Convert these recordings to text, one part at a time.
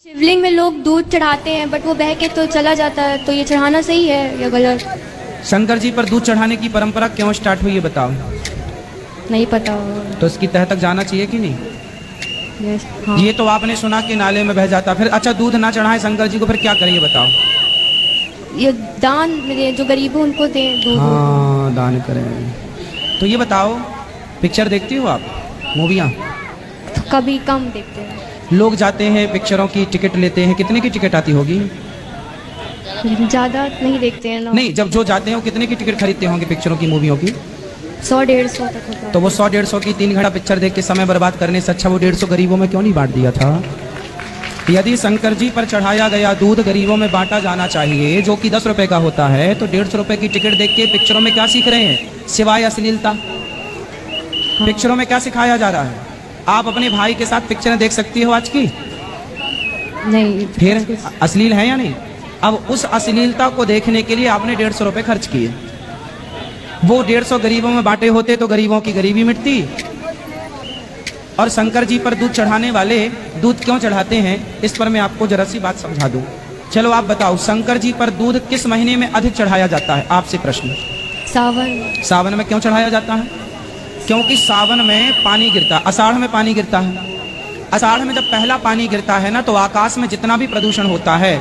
शिवलिंग में लोग दूध चढ़ाते हैं बट वो बह के तो चला जाता है, तो ये चढ़ाना सही है या गलत? शंकर जी पर दूध चढ़ाने की परंपरा क्यों स्टार्ट हुई ये बताओ। नहीं पता। तो इसकी तह तक जाना चाहिए कि नहीं? यस, हाँ। ये तो आपने सुना कि नाले में बह जाता, फिर अच्छा दूध ना चढ़ाए शंकर जी को फिर क्या करें ये बताओ। ये दान में जो गरीब हो उनको दें दूध। हाँ दान करें। तो ये बताओ, पिक्चर देखती हो आप, मूवियाँ? तो कभी कम देखते हैं। लोग जाते हैं पिक्चरों की टिकट लेते हैं, कितने की टिकट आती होगी? ज़्यादा नहीं देखते हैं ना। नहीं, जब जो जाते हो कितने की टिकट खरीदते होंगे पिक्चरों की, मूवियों की? 100-150 तक होता है। तो वो 100-150 की 3 घंटा पिक्चर देख के समय बर्बाद करने से अच्छा वो 150 गरीबों में क्यों नहीं बांट दिया था? यदि शंकर जी पर चढ़ाया गया दूध गरीबों में बांटा जाना चाहिए, जो कि 10 रुपए का होता है, तो 150 रुपए की टिकट देख के पिक्चरों में क्या सीख रहे हैं सिवाय अश्लीलता? पिक्चरों में क्या सिखाया जा रहा है? आप अपने भाई के साथ पिक्चरें देख सकती हो आज की? नहीं। फिर अश्लील है या नहीं? अब उस अश्लीलता को देखने के लिए आपने 150 रुपए खर्च किए। वो 150 गरीबों में बांटे होते तो गरीबों की गरीबी मिटती। और शंकर जी पर दूध चढ़ाने वाले दूध क्यों चढ़ाते हैं, इस पर मैं आपको जरा सी बात समझा दूं। चलो आप बताओ, शंकर जी पर दूध किस महीने में अधिक चढ़ाया जाता है? आपसे प्रश्न। सावन। सावन में क्यों चढ़ाया जाता है? क्योंकि सावन में पानी गिरता है, आषाढ़ में पानी गिरता है। आषाढ़ में जब पहला पानी गिरता है ना, तो आकाश में जितना भी प्रदूषण होता है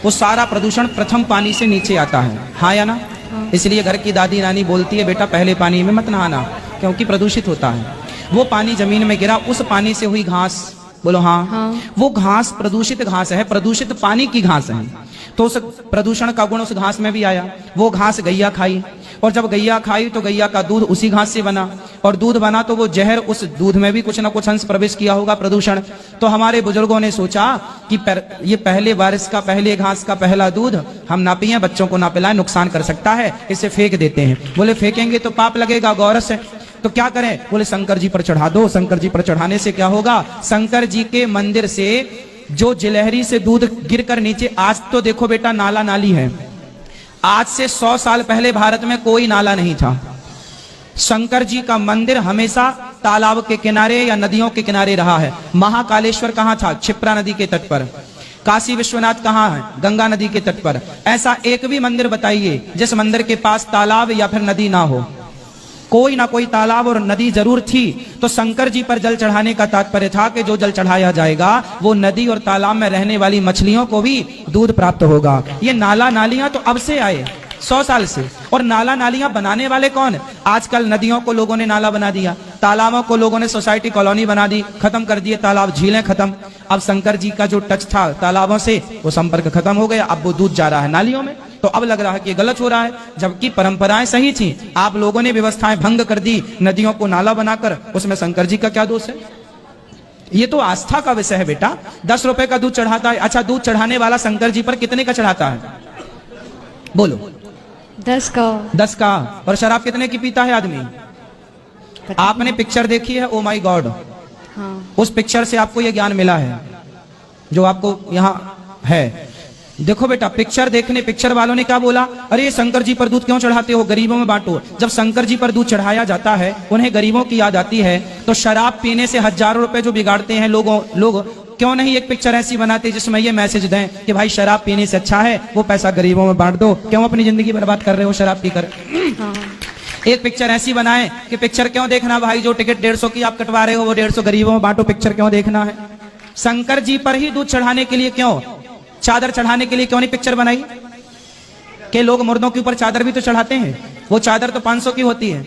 वो सारा प्रदूषण प्रथम पानी से नीचे आता है, हाँ या ना? हाँ। इसलिए घर की दादी नानी बोलती है बेटा पहले पानी में मत नहाना, क्योंकि प्रदूषित होता है। वो पानी जमीन में गिरा, उस पानी से हुई घास, बोलो हाँ, हाँ। वो घास प्रदूषित घास है, प्रदूषित पानी की घास है, तो उस प्रदूषण का गुण उस घास में भी आया। वो घास गैया खाई, और जब गैया खाई तो गैया का दूध उसी घास से बना, और दूध बना तो वो जहर, उस दूध में भी कुछ ना कुछ अंश प्रवेश किया होगा, प्रदूषण। तो हमारे बुजुर्गों ने सोचा कि ये पहले बारिश का, पहले घास का पहला दूध हम ना पिए, बच्चों को ना पिलाएं, नुकसान कर सकता है, इसे फेंक देते हैं। बोले फेंकेंगे तो पाप लगेगा, गौरस है, तो क्या करें? बोले शंकर जी पर चढ़ा दो। शंकर जी पर चढ़ाने से क्या होगा? शंकर जी के मंदिर से जो जिलहरी से दूध गिरकर नीचे, आज तो देखो बेटा नाला नाली है, आज से 100 साल पहले भारत में कोई नाला नहीं था। शंकर जी का मंदिर हमेशा तालाब के किनारे या नदियों के किनारे रहा है। महाकालेश्वर कहाँ था? क्षिप्रा नदी के तट पर। काशी विश्वनाथ कहाँ है? गंगा नदी के तट पर। ऐसा एक भी मंदिर बताइए जिस मंदिर के पास तालाब या फिर नदी ना हो। कोई ना कोई तालाब और नदी जरूर थी। तो शंकर जी पर जल चढ़ाने का तात्पर्य था कि जो जल चढ़ाया जाएगा वो नदी और तालाब में रहने वाली मछलियों को भी दूध प्राप्त होगा। ये नाला नालियां तो अब से आए, 100 साल से। और नाला नालियां बनाने वाले कौन? आजकल नदियों को लोगों ने नाला बना दिया, तालाबों को लोगों ने सोसाइटी कॉलोनी बना दी, खत्म कर दिए तालाब, झीलें खत्म। अब शंकर जी का जो टच था तालाबों से, वो संपर्क खत्म हो गया, अब वो दूध जा रहा है नालियों में। तो अब लग रहा है कि गलत हो रहा है, जबकि परंपराएं सही थी। आप लोगों ने व्यवस्थाएं भंग कर दी, नदियों को नाला बनाकर, उसमें शंकर जी का क्या दोष है? ये तो आस्था का विषय है बेटा। 10 रुपए का दूध चढ़ाता है। अच्छा, दूध चढ़ाने वाला शंकर जी पर कितने का चढ़ाता है? बोलो। 10 का। 10 का। और शराब कितने की पीता है आदमी? आपने पिक्चर देखी है ओ माई गॉड? हाँ। उस पिक्चर से आपको यह ज्ञान मिला है जो आपको यहाँ है। देखो बेटा, पिक्चर देखने, पिक्चर वालों ने क्या बोला? अरे शंकर जी पर दूध क्यों चढ़ाते हो, गरीबों में बांटो। जब शंकर जी पर दूध चढ़ाया जाता है, उन्हें गरीबों की याद आती है, तो शराब पीने से हजारों रुपए जो बिगाड़ते हैं लोग क्यों नहीं एक पिक्चर ऐसी बनाते जिसमें ये मैसेज दें कि भाई शराब पीने से अच्छा है वो पैसा गरीबों में बांट दो। क्यों अपनी जिंदगी बर्बाद कर रहे हो शराब पीकर? हाँ। एक पिक्चर ऐसी बनाए कि पिक्चर क्यों देखना भाई, जो टिकट 150 की आप कटवा रहे हो वो 150 गरीबों में बांटो, पिक्चर क्यों देखना है? शंकर जी पर ही दूध चढ़ाने के लिए क्यों, चादर चढ़ाने के लिए क्यों नहीं पिक्चर बनाई? कि लोग मुर्दों के ऊपर चादर भी तो चढ़ाते हैं, वो चादर तो 500 की होती है,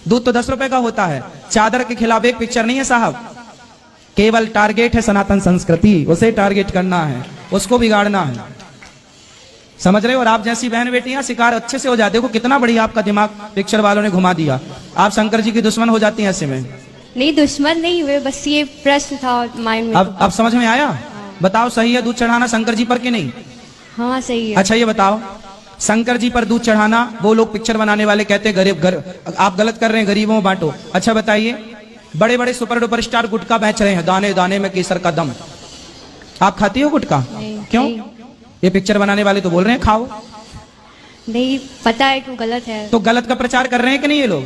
दूध तो 10 रुपए का होता है। चादर के खिलाफ एक पिक्चर नहीं है साहब। केवल टारगेट है सनातन संस्कृति, उसे टारगेट करना है, उसको बिगाड़ना है, समझ रहे हो? और आप जैसी बहन बेटियां शिकार अच्छे से हो जाते हो। कितना बढ़िया आपका दिमाग पिक्चर वालों ने घुमा दिया। आप शंकर जी की दुश्मन हो जाती हैं ऐसे में। नहीं, दुश्मन नहीं हुए, बस ये प्रश्न था माइंड में। अब समझ में आया? बताओ, सही है दूध चढ़ाना शंकर जी पर कि नहीं? हाँ सही है। अच्छा ये बताओ, शंकर जी पर दूध चढ़ाना वो लोग पिक्चर बनाने वाले कहते हैं गरीब आप गलत कर रहे हैं, गरीबों में बांटो। अच्छा बताइए, बड़े बड़े सुपर डुपर स्टार गुटखा बेच रहे हैं, दाने दाने में केसर का दम। आप खाती हो गुटखा? क्यों? नहीं। ये पिक्चर बनाने वाले तो बोल रहे हैं खाओ। नहीं, पता है कि गलत है। तो गलत का प्रचार कर रहे हैं कि नहीं ये लोग?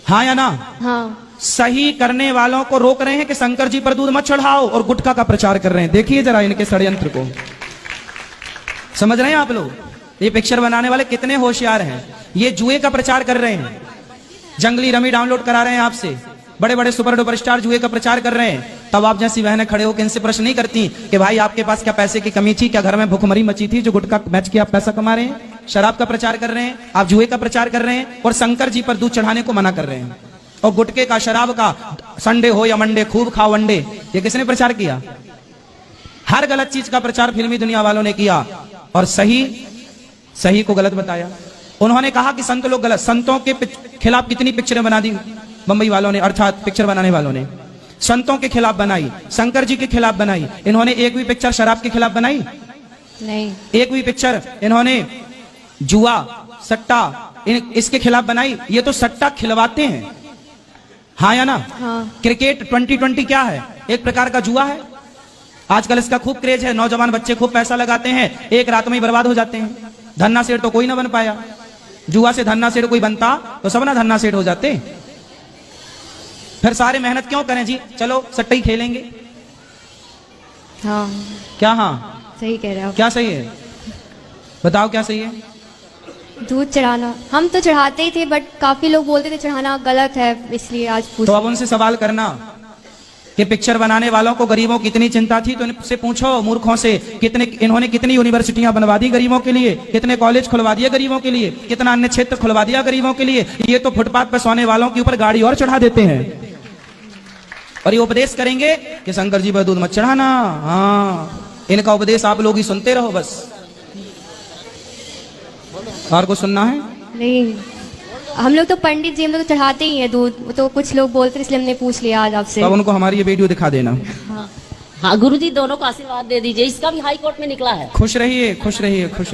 हाँ या ना? हाँ। सही करने वालों को रोक रहे हैं कि शंकर जी पर दूध मत चढ़ाओ, और गुटखा का प्रचार कर रहे हैं। देखिए जरा इनके षड्यंत्र को, समझ रहे हैं आप लोग? ये पिक्चर बनाने वाले कितने होशियार हैं। ये जुए का प्रचार कर रहे हैं, जंगली रमी डाउनलोड करा रहे हैं आपसे, बड़े बड़े सुपर डुपर स्टार जुए का प्रचार कर रहे हैं। तब आप जैसी बहनें खड़े होकर इनसे प्रश्न नहीं करती कि भाई आपके पास क्या पैसे की कमी थी, क्या घर में भुखमरी मची थी जो गुटखा बेच के आप पैसा कमा रहे हैं? शराब का प्रचार कर रहे हैं, आप जुए का प्रचार कर रहे हैं, और शंकर जी पर दूध चढ़ाने को मना कर रहे हैं। और गुटके का, शराब का, संडे हो या मंडे खूब खाओ अंडे, ये किसने प्रचार किया? हर गलत चीज का प्रचार फिल्मी दुनिया वालों ने किया, और सही को गलत बताया। उन्होंने कहा कि संत लोग गलत, संतों के खिलाफ कितनी पिक्चरें बना दी बंबई वालों ने, अर्थात पिक्चर बनाने वालों ने। संतों के खिलाफ बनाई, शंकर जी के खिलाफ बनाई। इन्होंने एक भी पिक्चर शराब के खिलाफ बनाई नहीं। एक भी पिक्चर इन्होंने जुआ, सट्टा, इसके खिलाफ बनाई? ये तो सट्टा खिलवाते हैं, हाँ या ना? हाँ। क्रिकेट 2020 क्या है? एक प्रकार का जुआ है। आजकल इसका खूब क्रेज है, नौजवान बच्चे खूब पैसा लगाते हैं, एक रात में ही बर्बाद हो जाते हैं। धन्ना सेठ तो कोई ना बन पाया, जुआ से धन्ना सेठ कोई बनता तो सब ना धन्ना सेठ हो जाते। फिर सारे मेहनत क्यों करें जी, चलो सट्टा ही खेलेंगे। हाँ क्या? हाँ सही कह रहे हो आप। क्या सही है बताओ, क्या सही है? दूध चढ़ाना हम तो चढ़ाते ही थे, बट काफी लोग बोलते थे चढ़ाना गलत है, इसलिए आज पूछ। तो अब उनसे सवाल करना कि पिक्चर बनाने वालों को गरीबों की इतनी चिंता थी तो इनसे पूछो, मूर्खों से, इन्होंने कितनी यूनिवर्सिटियां बनवा दी गरीबों के लिए, कितने कॉलेज खुलवा दिए गरीबों के लिए, कितना अन्य क्षेत्र खुलवा दिया गरीबों के लिए। ये तो फुटपाथ पर सोने वालों के ऊपर गाड़ी और चढ़ा देते हैं, और ये उपदेश करेंगे कि शंकर जी पर दूध मत चढ़ाना। हाँ, इनका उपदेश आप लोग ही सुनते रहो बस, और कुछ सुनना है? नहीं, हम लोग तो पंडित जी, हम लोग तो चढ़ाते ही हैं दूध, तो कुछ लोग बोलते इसलिए हमने पूछ लिया आज आपसे। तो अब उनको हमारी ये वीडियो दिखा देना। हाँ गुरुजी दोनों को आशीर्वाद दे दीजिए, इसका भी हाई कोर्ट में निकला है। खुश रहिए, खुश रहिए, खुश रहिए।